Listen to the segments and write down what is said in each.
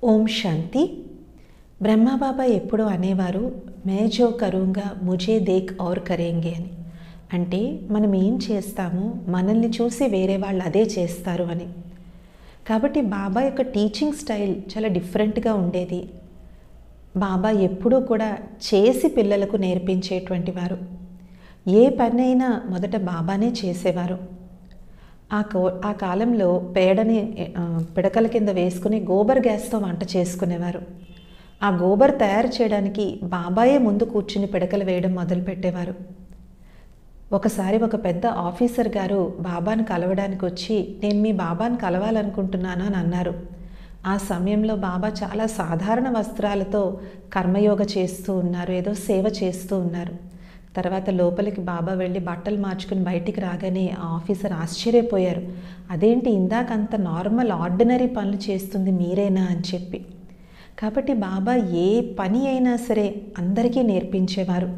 ఓం శాంతి. బ్రహ్మబాబా ఎప్పుడూ అనేవారు, మే జో కరూంగా ముజే దేక్ ఔర్ కరేంగే అని. అంటే మనం ఏం చేస్తామో మనల్ని చూసి వేరే వాళ్ళు అదే చేస్తారు అని. కాబట్టి బాబా యొక్క టీచింగ్ స్టైల్ చాలా డిఫరెంట్గా ఉండేది. బాబా ఎప్పుడూ కూడా చేసి పిల్లలకు నేర్పించేటువంటి వారు. ఏ పనైనా మొదట బాబానే చేసేవారు. ఆ కాలంలో పేడని పిడకల కింద వేసుకుని గోబర్ గ్యాస్తో వంట చేసుకునేవారు. ఆ గోబర్ తయారు చేయడానికి బాబాయే ముందు కూర్చుని పిడకలు వేయడం మొదలుపెట్టేవారు. ఒకసారి ఒక పెద్ద ఆఫీసర్ గారు బాబాను కలవడానికి వచ్చి, నేను మీ బాబాను కలవాలనుకుంటున్నాను అని అన్నారు. ఆ సమయంలో బాబా చాలా సాధారణ వస్త్రాలతో కర్మయోగ చేస్తూ ఉన్నారు, ఏదో సేవ చేస్తూ ఉన్నారు. తర్వాత లోపలికి బాబా వెళ్ళి బట్టలు మార్చుకుని బయటికి రాగానే ఆ ఆఫీసర్ ఆశ్చర్యపోయారు. అదేంటి ఇందాకంత నార్మల్ ఆర్డినరీ పనులు చేస్తుంది మీరేనా అని చెప్పి. కాబట్టి బాబా ఏ పని అయినా సరే అందరికీ నేర్పించేవారు.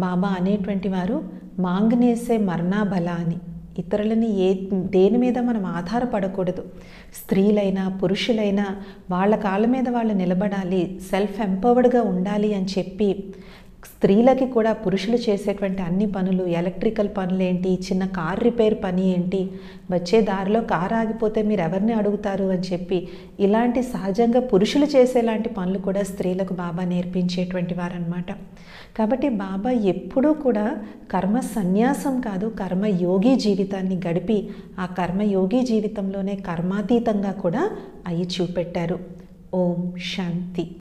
బాబా అనేటువంటి వారు మాంగనేసే మరణా బల అని. ఇతరులని దేని మీద మనం ఆధారపడకూడదు. స్త్రీలైనా పురుషులైనా వాళ్ళ కాళ్ళ మీద వాళ్ళు నిలబడాలి, సెల్ఫ్ ఎంపవర్డ్గా ఉండాలి అని చెప్పి స్త్రీలకి కూడా పురుషులు చేసేటువంటి అన్ని పనులు, ఎలక్ట్రికల్ పనులు ఏంటి, చిన్న కార్ రిపేర్ పని ఏంటి, వచ్చే దారిలో కారు ఆగిపోతే మీరు ఎవరిని అడుగుతారు అని చెప్పి ఇలాంటి సహజంగా పురుషులు చేసేలాంటి పనులు కూడా స్త్రీలకు బాబా నేర్పించేటువంటి వారనమాట. కాబట్టి బాబా ఎప్పుడూ కూడా కర్మ సన్యాసం కాదు, కర్మయోగి జీవితాన్ని గడిపి ఆ కర్మయోగి జీవితంలోనే కర్మాతీతంగా కూడా అయి చూపెట్టారు. ఓం శాంతి.